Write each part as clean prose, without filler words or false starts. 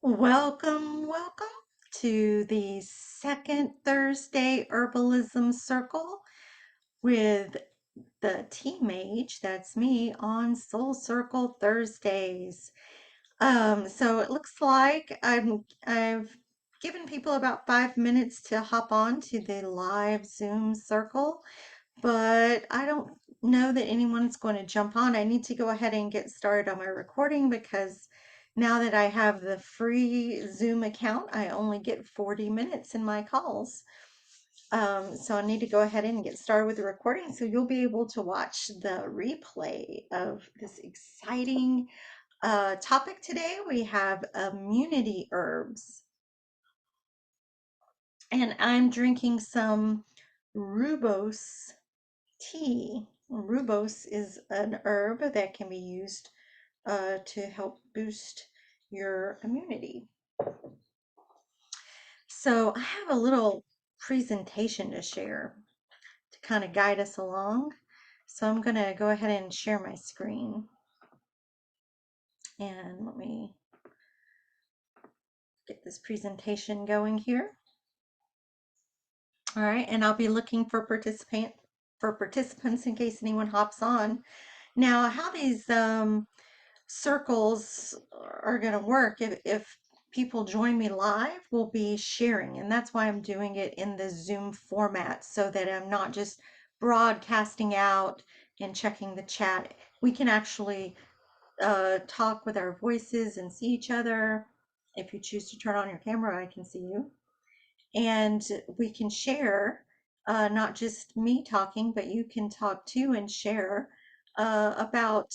Welcome to the second Thursday Herbalism Circle with the Tea Mage, that's me, on Soul Circle Thursdays. So it looks like I've given people about 5 minutes to hop on to the live Zoom circle, but I don't know that anyone's going to jump on. I need to go ahead and get started on my recording because now that I have the free Zoom account, I only get 40 minutes in my calls. So I need to go ahead and get started with the recording so you'll be able to watch the replay of this exciting topic today. We have immunity herbs, and I'm drinking some rooibos tea. Rooibos is an herb that can be used to help boost your immunity. So I have a little presentation to share to kind of guide us along. So I'm going to go ahead and share my screen. And let me get this presentation going here. All right, and I'll be looking for participants in case anyone hops on. Now, how these circles are going to work, if people join me live, we'll be sharing, and that's why I'm doing it in the Zoom format so that I'm not just broadcasting out and checking the chat. We can actually talk with our voices and see each other. If you choose to turn on your camera, I can see you, and we can share, not just me talking, but you can talk too and share about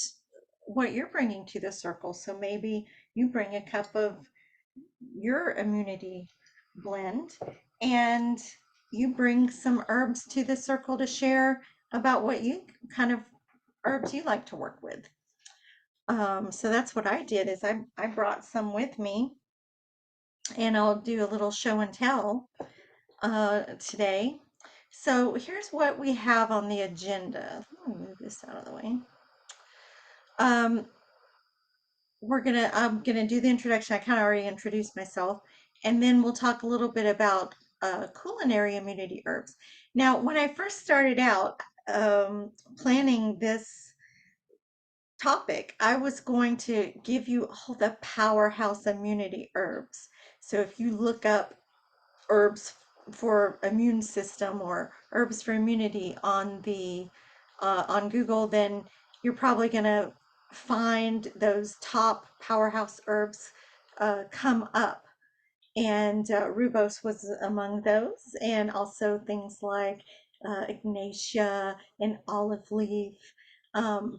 what you're bringing to the circle. So maybe you bring a cup of your immunity blend and you bring some herbs to the circle to share about what you kind of herbs you like to work with. So that's what I did is I brought some with me, and I'll do a little show and tell today. So here's what we have on the agenda. Let me move this out of the way. Um, I'm gonna do the introduction. I kind of already introduced myself, and then we'll talk a little bit about culinary immunity herbs. Now, when I first started out planning this topic, I was going to give you all the powerhouse immunity herbs. So if you look up herbs for immune system or herbs for immunity on the on Google, then you're probably going to find those top powerhouse herbs come up. And rooibos was among those, and also things like ignatia and olive leaf, um,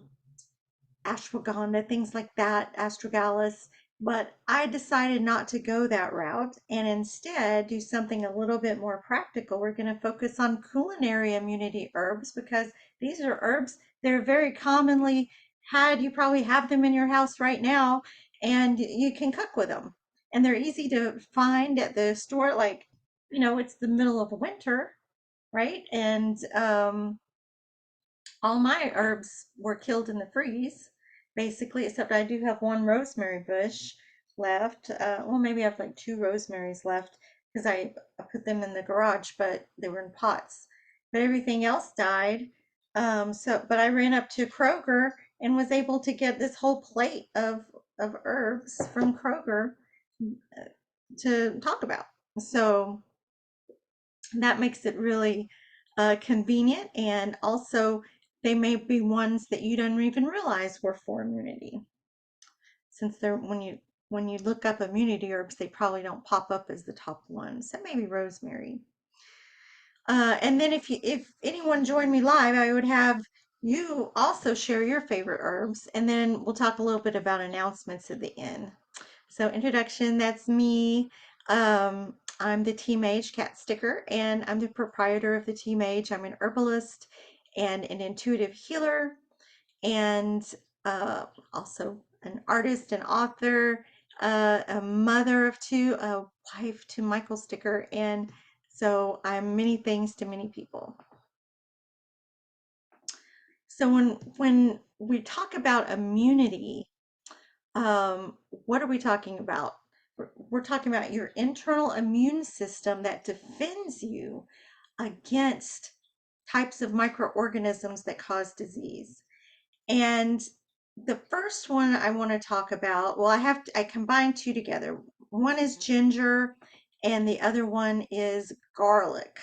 ashwagandha, things like that, astragalus. But I decided not to go that route and instead do something a little bit more practical. We're going to focus on culinary immunity herbs because these are herbs that are very commonly had. You probably have them in your house right now and you can cook with them. And they're easy to find at the store. Like, it's the middle of winter, right? And all my herbs were killed in the freeze, basically, except I do have one rosemary bush left. Well, maybe I have like two rosemaries left because I put them in the garage, but they were in pots. But everything else died. But I ran up to Kroger and was able to get this whole plate of herbs from Kroger to talk about. So that makes it really convenient, and also they may be ones that you don't even realize were for immunity, since they're when you look up immunity herbs, they probably don't pop up as the top ones. That may be rosemary. And then if anyone joined me live, I would have you also share your favorite herbs, and then we'll talk a little bit about announcements at the end. So introduction, that's me. I'm the Tea Mage Cat Sticker, and I'm the proprietor of the Tea Mage. I'm an herbalist and an intuitive healer, and also an artist and author, a mother of two, a wife to Michael Sticker, and so I'm many things to many people. So when we talk about immunity, what are we talking about? we're talking about your internal immune system that defends you against types of microorganisms that cause disease. And the first one I want to talk about, well, I combined two together. One is ginger and the other one is garlic.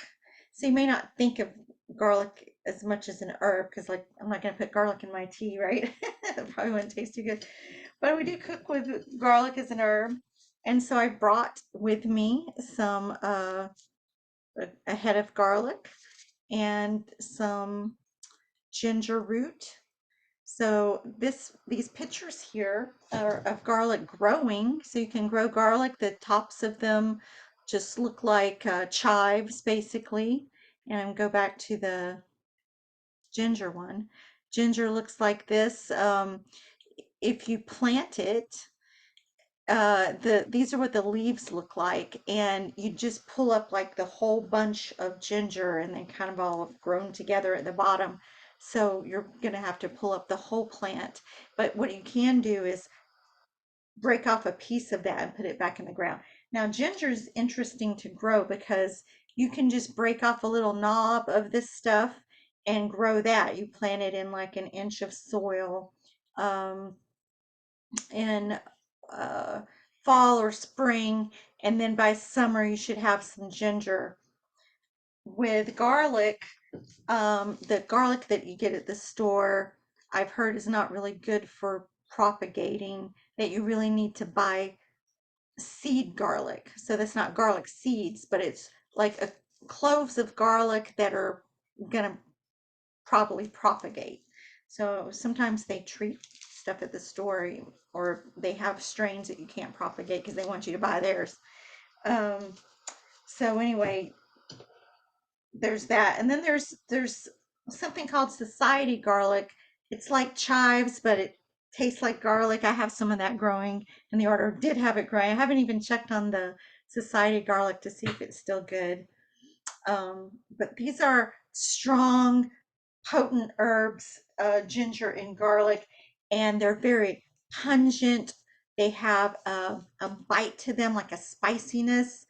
So you may not think of garlic as much as an herb because like I'm not going to put garlic in my tea, right? It probably wouldn't taste too good. But we do cook with garlic as an herb. And so I brought with me some a head of garlic and some ginger root. So these pictures here are of garlic growing. So you can grow garlic. The tops of them just look like chives, basically. And go back to the ginger one. Ginger looks like this. If you plant it, these are what the leaves look like, and you just pull up like the whole bunch of ginger, and they kind of all have grown together at the bottom. So you're gonna have to pull up the whole plant. But what you can do is break off a piece of that and put it back in the ground. Now, ginger is interesting to grow because you can just break off a little knob of this stuff and grow that. You plant it in like an inch of soil. Um, in uh, fall or spring, and then by summer you should have some ginger. With garlic, the garlic that you get at the store, I've heard is not really good for propagating, that you really need to buy seed garlic. So that's not garlic seeds, but it's like cloves of garlic that are gonna probably propagate. So sometimes they treat stuff at the store or they have strains that you can't propagate because they want you to buy theirs. Um, so anyway, there's that. And then there's something called society garlic. It's like chives, but it tastes like garlic. I have some of that growing in the order. Did have it growing. I haven't even checked on the society garlic to see if it's still good. But these are strong, potent herbs, ginger and garlic, and they're very pungent. They have a bite to them, like a spiciness,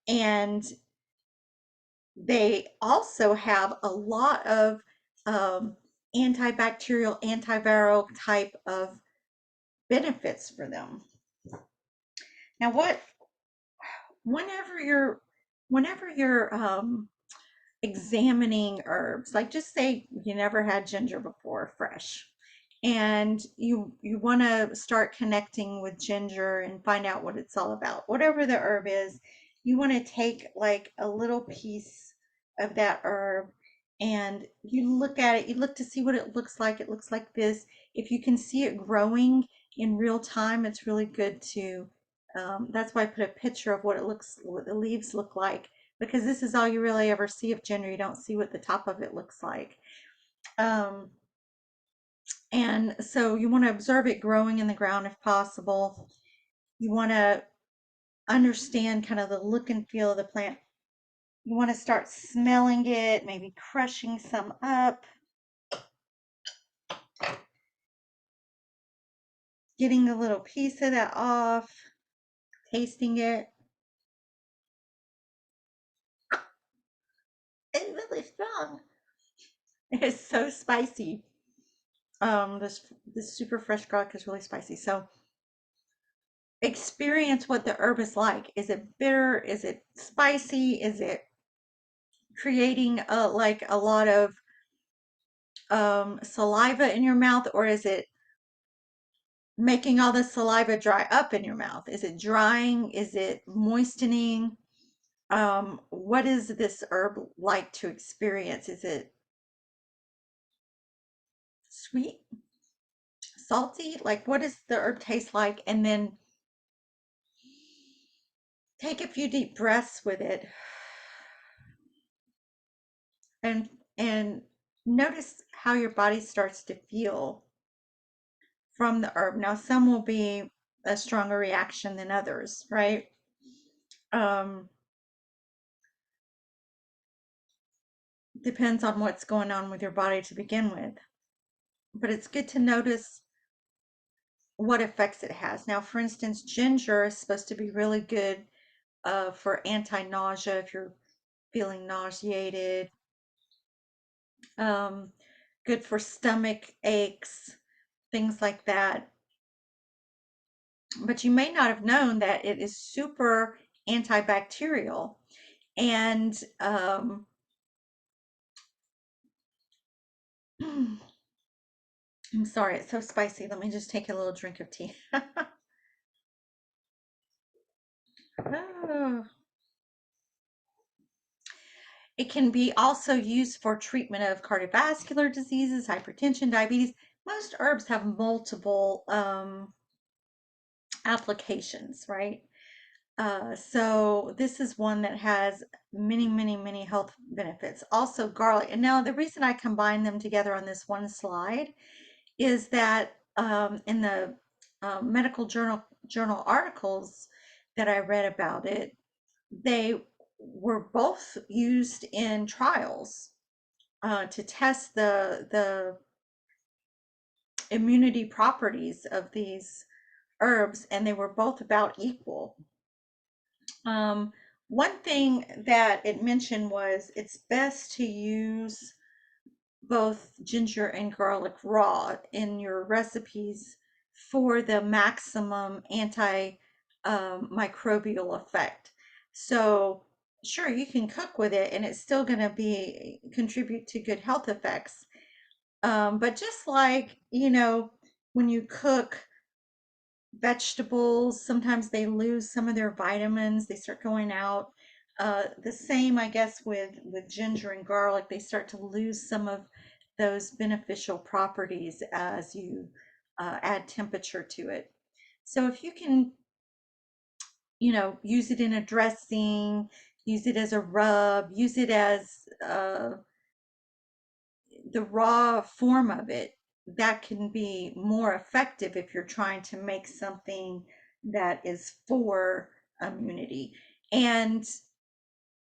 and they also have a lot of um, antibacterial, antiviral type of benefits for them. Now, whenever you're whenever you're examining herbs, like just say you never had ginger before fresh, and you want to start connecting with ginger and find out what it's all about, whatever the herb is, you want to take like a little piece of that herb and you look at it, you look to see what it looks like. It looks like this. If you can see it growing in real time, it's really good to that's why I put a picture of what the leaves look like, because this is all you really ever see of ginger. You don't see what the top of it looks like. Um, and so you want to observe it growing in the ground if possible. You want to understand kind of the look and feel of the plant. You want to start smelling it, maybe crushing some up, getting a little piece of that off, tasting it. It's really strong. It's so spicy. This super fresh garlic is really spicy. So experience what the herb is like. Is it bitter? Is it spicy? Is it creating like a lot of saliva in your mouth, or is it making all the saliva dry up in your mouth? Is it drying? Is it moistening? What is this herb like to experience? Is it sweet, salty? Like, what does the herb taste like? And then take a few deep breaths with it and and notice how your body starts to feel from the herb. Now, some will be a stronger reaction than others, right? Um, depends on what's going on with your body to begin with. But it's good to notice what effects it has. Now, for instance, ginger is supposed to be really good for anti-nausea if you're feeling nauseated, um, good for stomach aches, things like that. But you may not have known that it is super antibacterial. And I'm sorry, it's so spicy. Let me just take a little drink of tea. Oh. It can be also used for treatment of cardiovascular diseases, hypertension, diabetes. Most herbs have multiple applications, right? So this is one that has many, many, many health benefits. Also garlic. And now the reason I combine them together on this one slide is that in the medical journal articles that I read about it, they were both used in trials to test the immunity properties of these herbs, and they were both about equal. Um, One thing that it mentioned was it's best to use both ginger and garlic raw in your recipes for the maximum anti microbial effect. So, sure, you can cook with it and it's still going to be contribute to good health effects. But just like, when you cook vegetables, sometimes they lose some of their vitamins, they start going out. The same, I guess, with ginger and garlic, they start to lose some of those beneficial properties as you add temperature to it. So if you can, use it in a dressing, use it as a rub, use it as the raw form of it, that can be more effective if you're trying to make something that is for immunity. And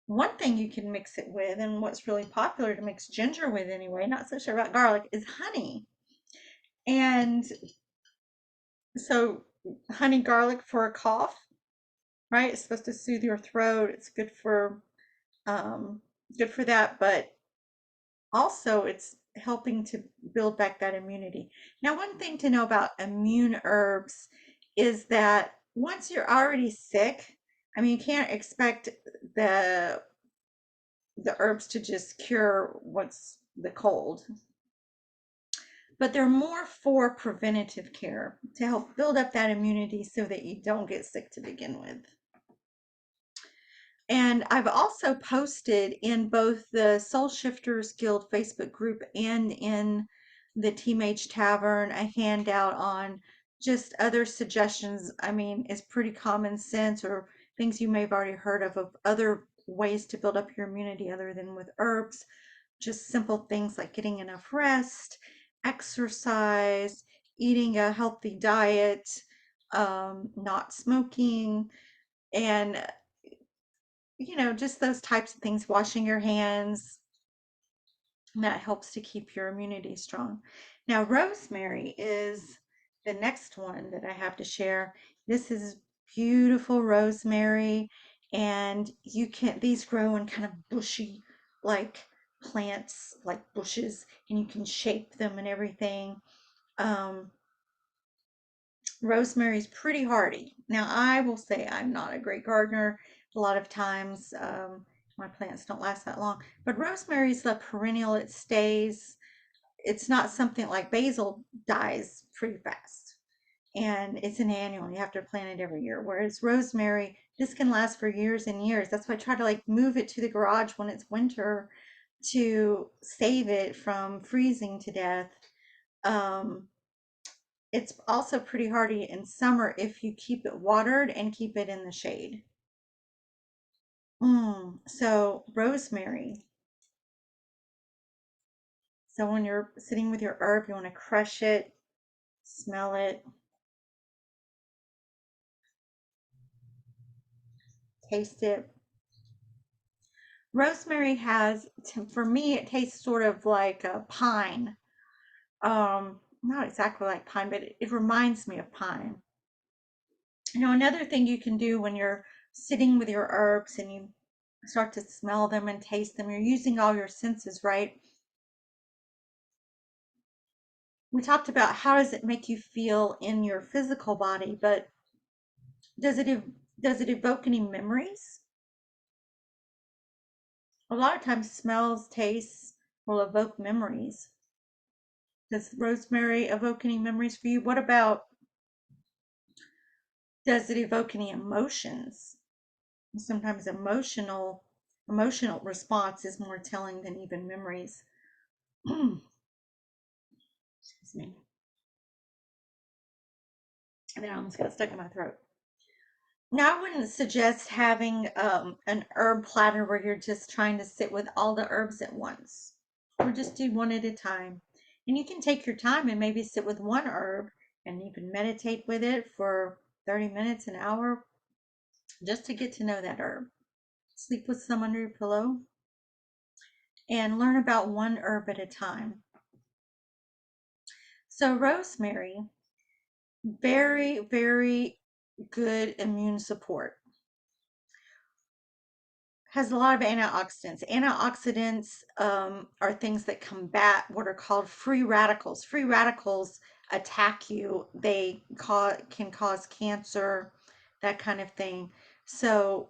one thing you can mix it with, and what's really popular to mix ginger with anyway, not so sure about garlic, is honey. And so, honey garlic for a cough, right? It's supposed to soothe your throat. It's um, good for that. But also it's helping to build back that immunity. Now, one thing to know about immune herbs is that once you're already sick, I mean, you can't expect the the herbs to just cure what's the cold, but they're more for preventative care to help build up that immunity so that you don't get sick to begin with. And I've also posted in both the Soul Shifters Guild Facebook group and in the Teenage Tavern a handout on just other suggestions. I mean, it's pretty common sense or things you may have already heard of other ways to build up your immunity other than with herbs. Just simple things like getting enough rest, exercise, eating a healthy diet, not smoking, and just those types of things, washing your hands, that helps to keep your immunity strong. Now, rosemary is the next one that I have to share. This is beautiful rosemary, and these grow in kind of bushy, like plants, like bushes, and you can shape them and everything. Um, Rosemary's pretty hardy. Now, I will say I'm not a great gardener. A lot of times, my plants don't last that long. But rosemary's a perennial. It stays. It's not something like basil dies pretty fast. And it's an annual. You have to plant it every year. Whereas rosemary, this can last for years and years. That's why I try to like move it to the garage when it's winter to save it from freezing to death. Um, it's also pretty hardy in summer if you keep it watered and keep it in the shade. So rosemary. So when you're sitting with your herb, you want to crush it, smell it, taste it. Rosemary has, for me, it tastes sort of like a pine. not exactly like pine, but it reminds me of pine. Another thing you can do when you're sitting with your herbs and you start to smell them and taste them, you're using all your senses, right? We talked about how does it make you feel in your physical body, but does it does it evoke any memories? A lot of times smells, tastes will evoke memories. Does rosemary evoke any memories for you? What about, does it evoke any emotions? Sometimes emotional response is more telling than even memories. Excuse me. And then I almost got stuck in my throat. Now, I wouldn't suggest having an herb platter where you're just trying to sit with all the herbs at once, or just do one at a time. And you can take your time and maybe sit with one herb and you can meditate with it for 30 minutes, an hour, just to get to know that herb. Sleep with some under your pillow and learn about one herb at a time. So, rosemary, very, very good immune support. Has a lot of antioxidants. Antioxidants are things that combat what are called free radicals. Free radicals attack you. Can cause cancer, that kind of thing. So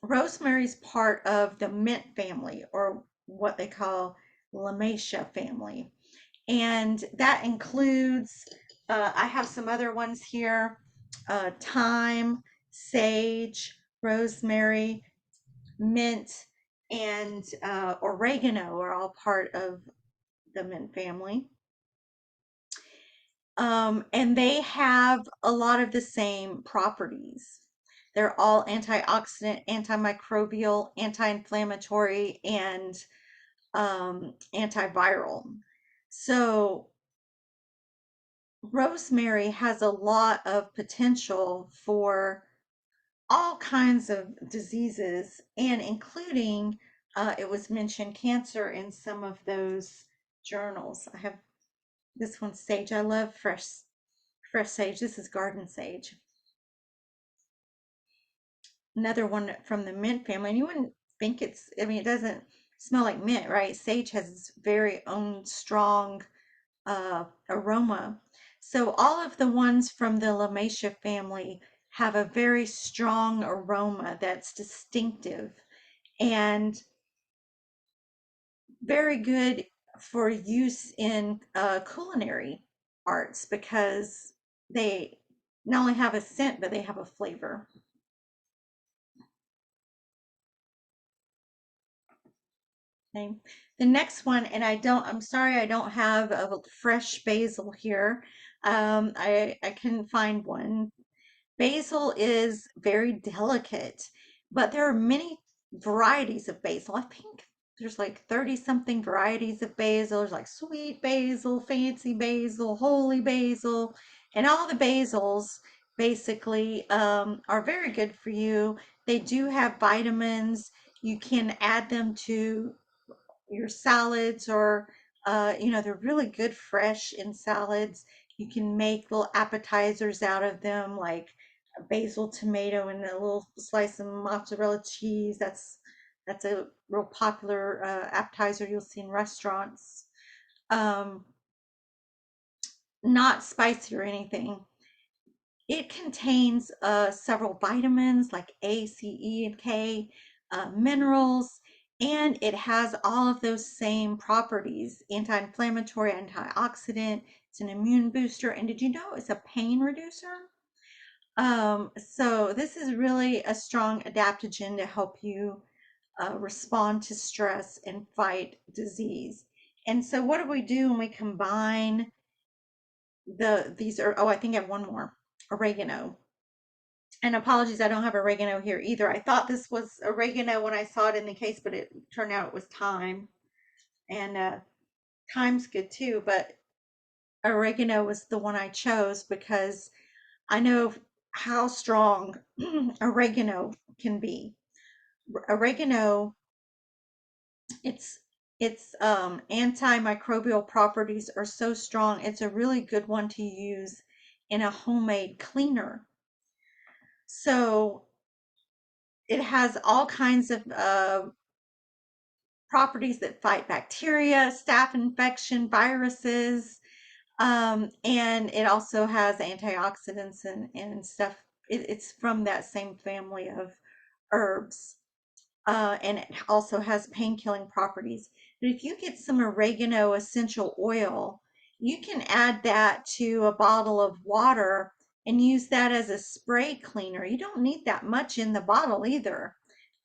rosemary's part of the mint family, or what they call Lamatia family. And that includes, I have some other ones here, thyme, sage, rosemary, mint, and oregano are all part of the mint family. And they have a lot of the same properties. They're all antioxidant, antimicrobial, anti-inflammatory, and antiviral. So rosemary has a lot of potential for all kinds of diseases, and including, it was mentioned, cancer in some of those journals. I have this one, sage. I love fresh sage. This is garden sage. Another one from the mint family, and you wouldn't think it's, I mean, it doesn't smell like mint, right? Sage has its very own strong aroma. So all of the ones from the Lamatia family have a very strong aroma that's distinctive and very good for use in culinary arts, because they not only have a scent, but they have a flavor. Okay. The next one, and I'm sorry, I don't have a fresh basil here. I couldn't find one. Basil is very delicate, but there are many varieties of basil. I think there's like 30 something varieties of basil. There's like sweet basil, fancy basil, holy basil, and all the basils basically are very good for you. They do have vitamins. You can add them to your salads, or they're really good fresh in salads. You can make little appetizers out of them, like a basil tomato and a little slice of mozzarella cheese. That's a real popular appetizer you'll see in restaurants. um, Not spicy or anything. It contains several vitamins like A, C, E, and K, minerals, and it has all of those same properties: anti-inflammatory, antioxidant. It's an immune booster, and did you know it's a pain reducer? So this is really a strong adaptogen to help you respond to stress and fight disease. And so what do we do when we combine these are, oh, I think I have one more, oregano. And apologies, I don't have oregano here either. I thought this was oregano when I saw it in the case, but it turned out it was thyme. And thyme's good too, but oregano was the one I chose because I know how strong oregano can be. Oregano, it's Its antimicrobial properties are so strong. It's a really good one to use in a homemade cleaner. So it has all kinds of properties that fight bacteria, staph infection, viruses, and it also has antioxidants and stuff. It's from that same family of herbs. And it also has pain killing properties. But if you get some oregano essential oil, you can add that to a bottle of water and use that as a spray cleaner. You don't need that much in the bottle either.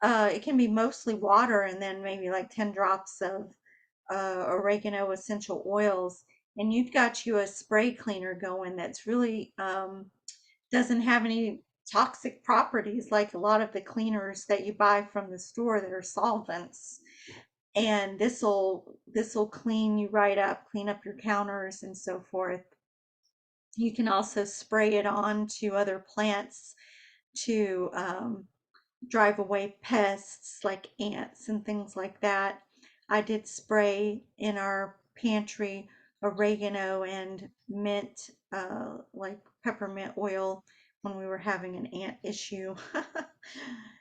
It can be mostly water and then maybe like 10 drops of oregano essential oils. And you've got you a spray cleaner going that's really doesn't have any toxic properties like a lot of the cleaners that you buy from the store that are solvents. And this will clean you right up, clean up your counters and so forth. You can also spray it on to other plants to drive away pests like ants and things like that. I did spray in our pantry oregano and mint, like peppermint oil, when we were having an ant issue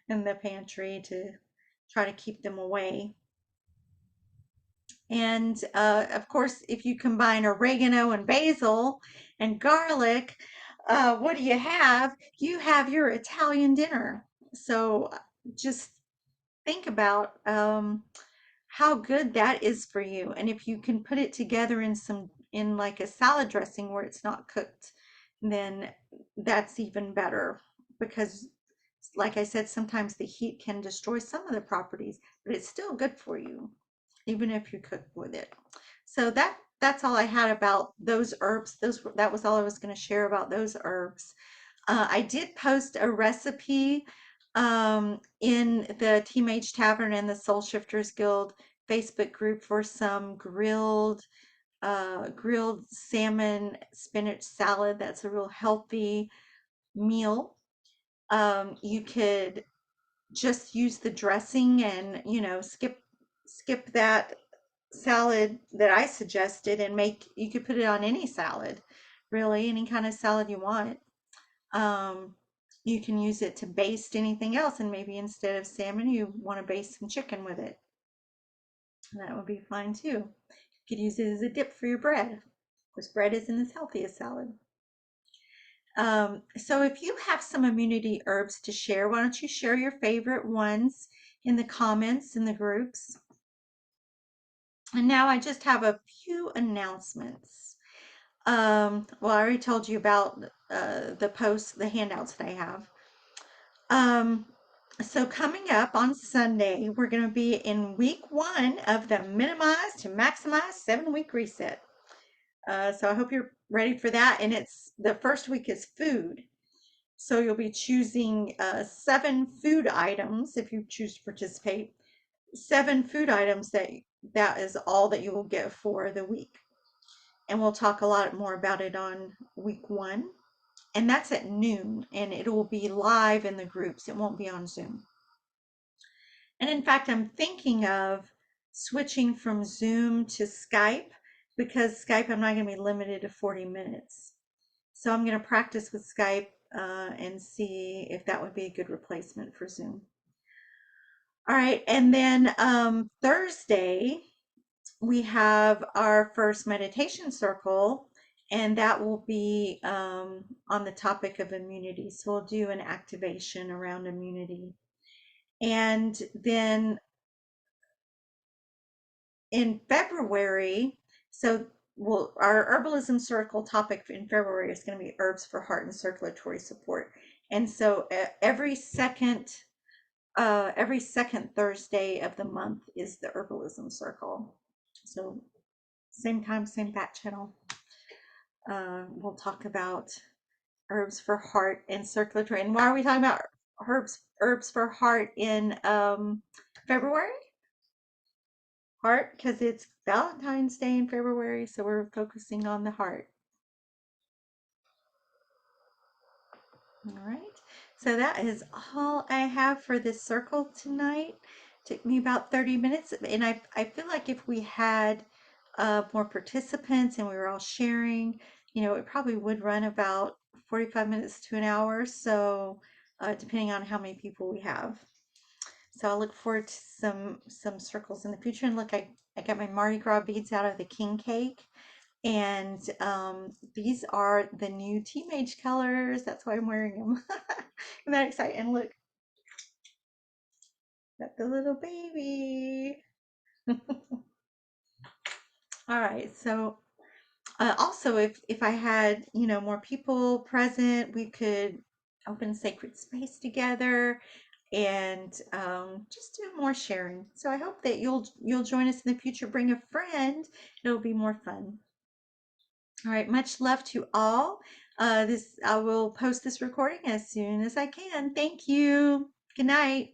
in the pantry to try to keep them away. And of course, if you combine oregano and basil and garlic, what do you have? You have your Italian dinner. So just think about how good that is for you. And if you can put it together in like a salad dressing where it's not cooked, then that's even better because like I said, sometimes the heat can destroy some of the properties, but it's still good for you, even if you cook with it. So that's all I had about those herbs. That was all I was going to share about those herbs. I did post a recipe in the Teenage Tavern and the Soul Shifters Guild Facebook group for some grilled salmon spinach salad. That's a real healthy meal. You could just use the dressing and skip that salad that I suggested and make you could put it on any salad, really, any kind of salad you want. Um, you can use it to baste anything else, and maybe instead of salmon, you want to baste some chicken with it. And that would be fine too. You could use it as a dip for your bread. Of course, bread isn't as healthy as salad. So if you have some immunity herbs to share, why don't you share your favorite ones in the comments in the groups? And now I just have a few announcements. Well, I already told you about the posts, the handouts that I have. Um, so coming up on Sunday, we're going to be in week 1 of the Minimize to Maximize 7-week reset. So I hope you're ready for that. And it's the first week is food. So you'll be choosing 7 food items if you choose to participate. 7 food items that is all that you will get for the week. And we'll talk a lot more about it on week 1. And that's at noon, and it will be live in the groups. It won't be on Zoom. And in fact, I'm thinking of switching from Zoom to Skype because Skype, I'm not going to be limited to 40 minutes. So I'm going to practice with Skype and see if that would be a good replacement for Zoom. All right, and then Thursday, we have our first meditation circle, and that will be on the topic of immunity. So we'll do an activation around immunity. And then in February, so our herbalism circle topic in February is going to be herbs for heart and circulatory support. And so every second Thursday of the month is the herbalism circle. So same time, same bat channel. We'll talk about herbs for heart and circulatory. And why are we talking about herbs for heart in February? Heart, because it's Valentine's Day in February, so we're focusing on the heart. All right. So that is all I have for this circle tonight. Took me about 30 minutes, and I feel like if we had more participants and we were all sharing, it probably would run about 45 minutes to an hour. So, depending on how many people we have. So I look forward to some circles in the future. And look, I got my Mardi Gras beads out of the king cake. And these are the new teenage colors. That's why I'm wearing them. I'm that excited. And look, got the little baby. All right. So also, if I had, more people present, we could open sacred space together and just do more sharing. So I hope that you'll join us in the future. Bring a friend. It'll be more fun. All right, much love to all. This I will post this recording as soon as I can. Thank you. Good night.